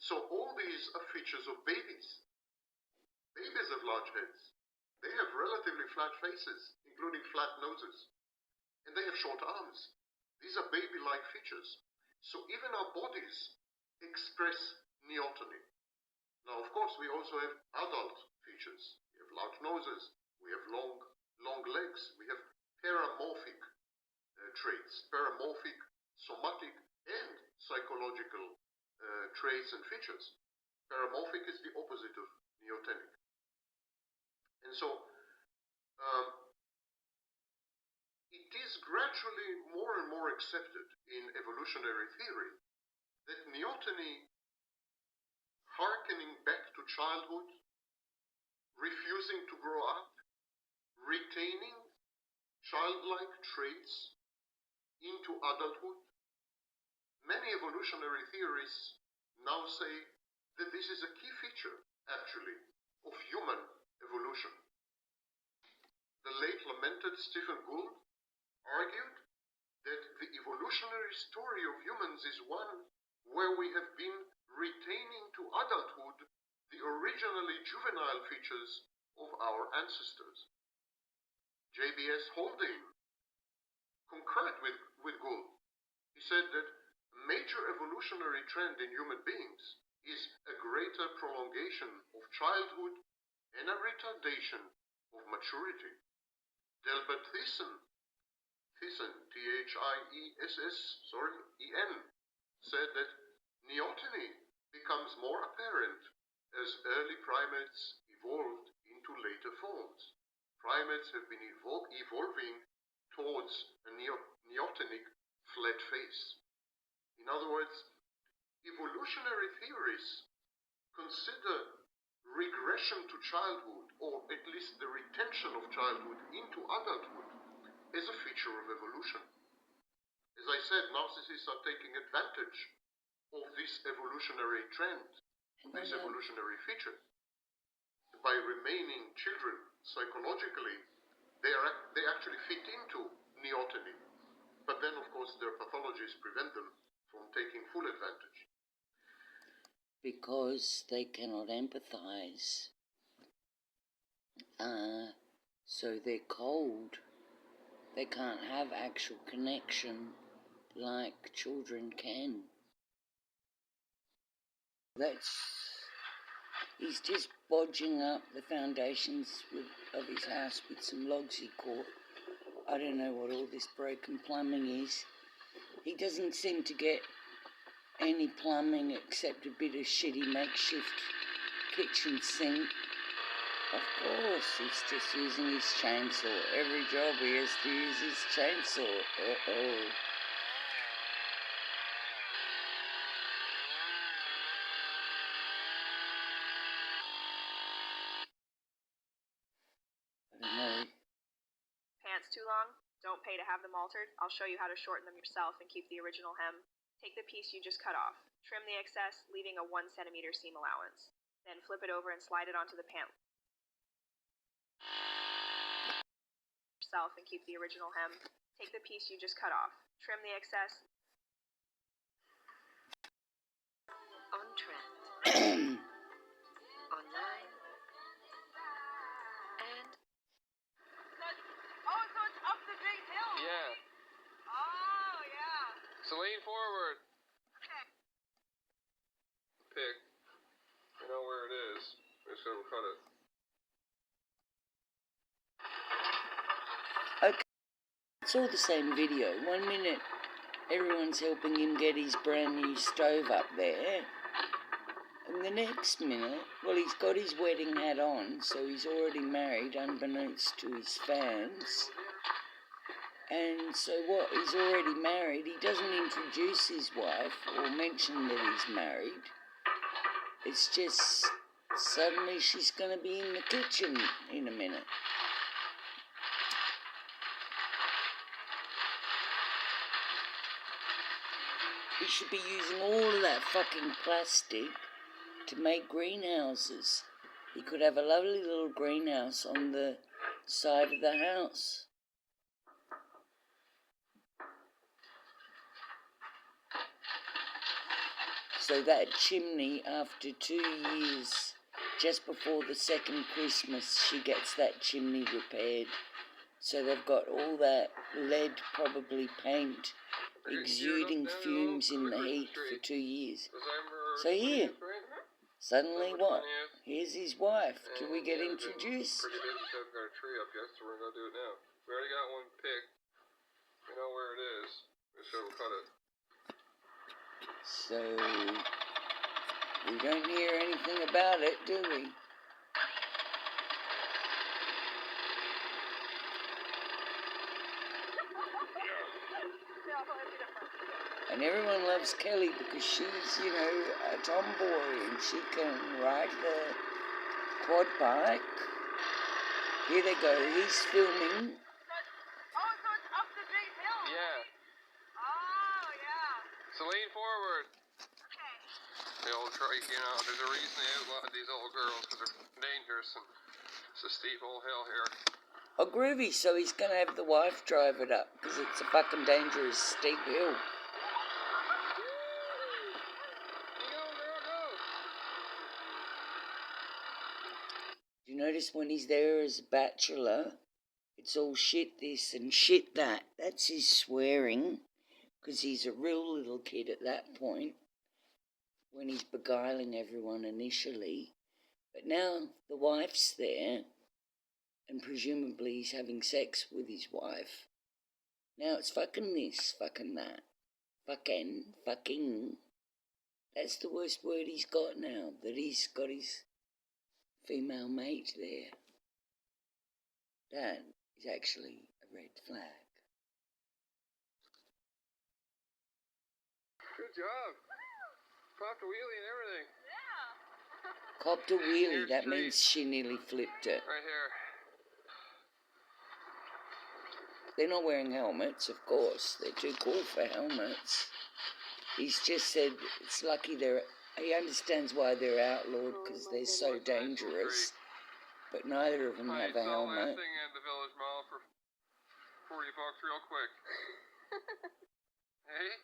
So all these are features of babies. Babies have large heads. They have relatively flat faces, including flat noses. And they have short arms. These are baby-like features. So even our bodies express neotony. Now, of course, we also have adult features. We have large noses. We have long legs. We have paramorphic traits, paramorphic, somatic, and psychological traits and features. Paramorphic is the opposite of neotenic. And so it is gradually more and more accepted in evolutionary theory that neoteny, hearkening back to childhood, refusing to grow up, retaining childlike traits into adulthood. Many evolutionary theorists now say that this is a key feature, actually, of human evolution. The late lamented Stephen Gould argued that the evolutionary story of humans is one where we have been retaining to adulthood the originally juvenile features of our ancestors. J.B.S. Haldane concurred with Gould. He said that a major evolutionary trend in human beings is a greater prolongation of childhood and a retardation of maturity. Delbert Thiessen, Thiess, said that neoteny becomes more apparent as early primates evolved into later forms. Primates have been evolving towards a neotenic flat face. In other words, evolutionary theories consider regression to childhood, or at least the retention of childhood into adulthood, as a feature of evolution. As I said, narcissists are taking advantage of this evolutionary trend, of this evolutionary feature. By remaining children psychologically, they actually fit into neoteny. But then, of course, their pathologies prevent them from taking full advantage. Because they cannot empathize. So they're cold. They can't have actual connection like children can. He's just bodging up the foundations of his house with some logs he caught. I don't know what all this broken plumbing is. He doesn't seem to get any plumbing except a bit of shitty makeshift kitchen sink. Of course, he's just using his chainsaw. Every job he has to use his chainsaw. Uh-oh. I don't know. Pants too long? Don't pay to have them altered. I'll show you how to shorten them yourself and keep the original hem. Take the piece you just cut off. Trim the excess, leaving a 1 centimeter seam allowance. Then flip it over and slide it onto the pant yourself and keep the original hem. Take the piece you just cut off. Trim the excess. On trend. Online. And... Oh, so it's up the big hill. Yeah. Oh, yeah. So lean forward. Okay. Pick. You know where it is. We just gotta cut it. Okay, it's all the same video. 1 minute, everyone's helping him get his brand new stove up there. And the next minute, well, he's got his wedding hat on, so he's already married, unbeknownst to his fans. And so what, he's already married. He doesn't introduce his wife or mention that he's married. It's just suddenly she's going to be in the kitchen in a minute. He should be using all of that fucking plastic to make greenhouses. He could have a lovely little greenhouse on the side of the house. So that chimney, after 2 years, just before the second Christmas, she gets that chimney repaired. So they've got all that lead, probably paint, exuding fumes in the heat for 2 years. So here, suddenly what? Here's his wife. Can we get introduced? Pretty busy, so I've got a tree up yet, so we're going to do it now. We already got one picked. We know where it is. So we'll cut it. So, we don't hear anything about it, do we? And everyone loves Kelly because she's, you know, a tomboy and she can ride the quad bike. Here they go, he's filming. Oh, so it's up the big hill. Yeah. Oh, yeah. So lean forward. Okay. The old trike, you know, there's a reason they outlawed these old girls because they're dangerous and it's a steep old hill here. Oh, groovy, so he's going to have the wife drive it up because it's a fucking dangerous steep hill. You notice when he's there as a bachelor, it's all shit this and shit that. That's his swearing, because he's a real little kid at that point, when he's beguiling everyone initially. But now the wife's there, and presumably he's having sex with his wife. Now it's fucking this, fucking that. Fucking. That's the worst word he's got now, that he's got his female mate there. That is actually a red flag. Good job. Popped a wheelie and everything. Yeah. Copped a wheelie, Here's that three. means she nearly flipped it. Right here. They're not wearing helmets, of course. They're too cool for helmets. He's just said it's lucky he understands why they're outlawed, because they're so dangerous. But neither of them have a helmet. Last thing at the Village Mall for $40 real quick. Hey?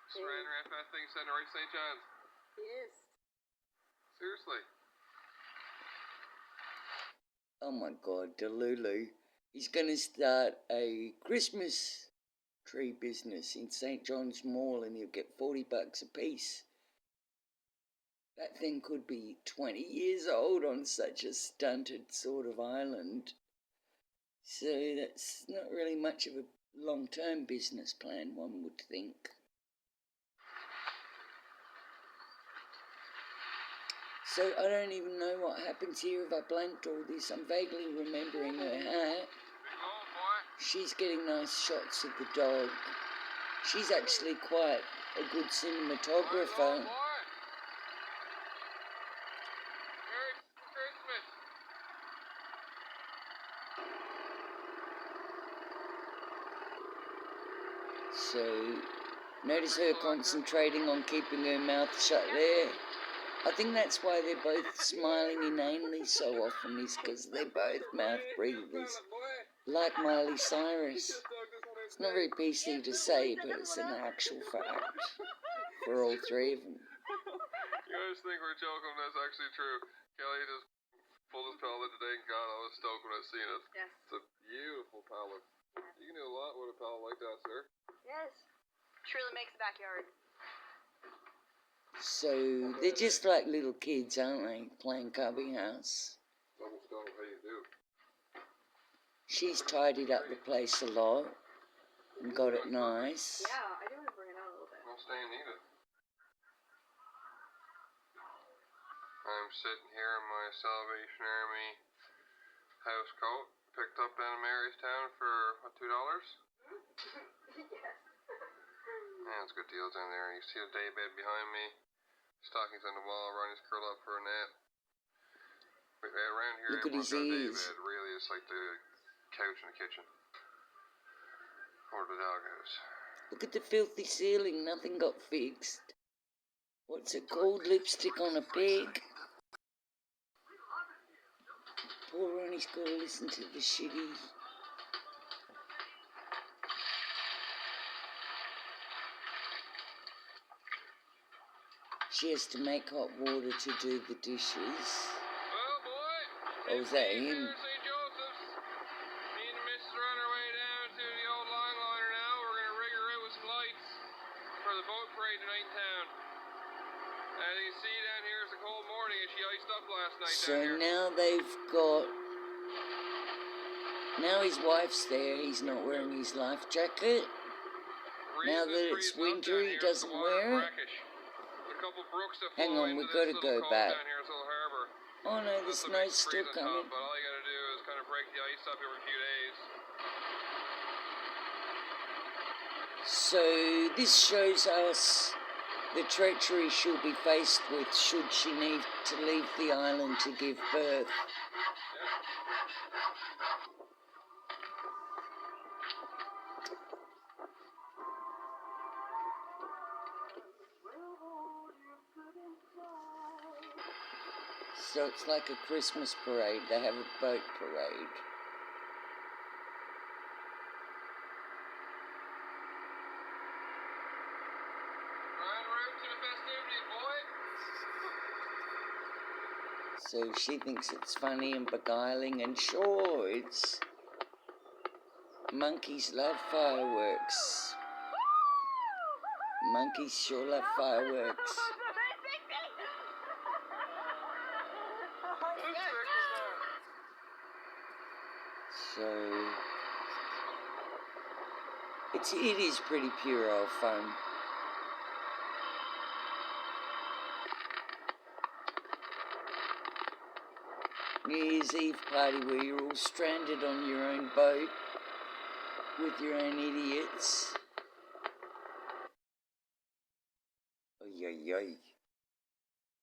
Just ran right past thing sent right St. John's. Yes. Seriously. Oh my God, Delulu. He's going to start a Christmas tree business in St. John's Mall and he'll get $40 a piece. That thing could be 20 years old on such a stunted sort of island. So that's not really much of a long-term business plan, one would think. So I don't even know what happens here if I blanked all this. I'm vaguely remembering her hat. She's getting nice shots of the dog. She's actually quite a good cinematographer. So, notice her concentrating on keeping her mouth shut there. I think that's why they're both smiling inanely so often, is because they're both mouth breathers, like Miley Cyrus. It's not very PC to say, but it's an actual fact for all three of them. You guys think we're joking, that's actually true. Kelly just pulled his palette today, and God, I was stoked when I seen it. Yes. It's a beautiful palette. You can do a lot with a palette like that, sir. Yes. Truly makes the backyard. So, they're just like little kids, aren't they, playing cubby house? Double stone, how you do? She's tidied up the place a lot and got it nice. Yeah, I do want to bring it out a little bit. No stain needed. I'm sitting here in my Salvation Army house coat, picked up down in Marystown for, what, $2? Yes. Yeah, it's good deals down there. You see the day bed behind me, stockings on the wall, Ronnie's curled up for a nap. But around here, Look at his everyone's got a day ears. bed. Really, it's like the couch in the kitchen. Or the doghouse. Look at the filthy ceiling, nothing got fixed. What's it called? Lipstick on a pig? Poor Ronnie's got to listen to the shitty... She has to make hot water to do the dishes. Well, boy. Or was that him? Here at St. Joseph's. Me and the missus are on our way down to the old longliner now. We're going to rig her out with some lights for the boat parade tonight in town. As you can see down here, it's a cold morning and she iced up last night So down here. now they've got... Now his wife's there, he's not wearing his life jacket. Now that it's winter, he doesn't wear it. Hang on, we've got to go back. Oh no, the snow's still coming. But all you got to do is kind of break the ice up every few days. So this shows us the treachery she'll be faced with should she need to leave the island to give birth. So it's like a Christmas parade. They have a boat parade. So she thinks it's funny and beguiling, and sure, it's... Monkeys love fireworks. Monkeys sure love fireworks. So... It is pretty puerile fun. New Year's Eve party where you're all stranded on your own boat with your own idiots. Oy, oy, oy.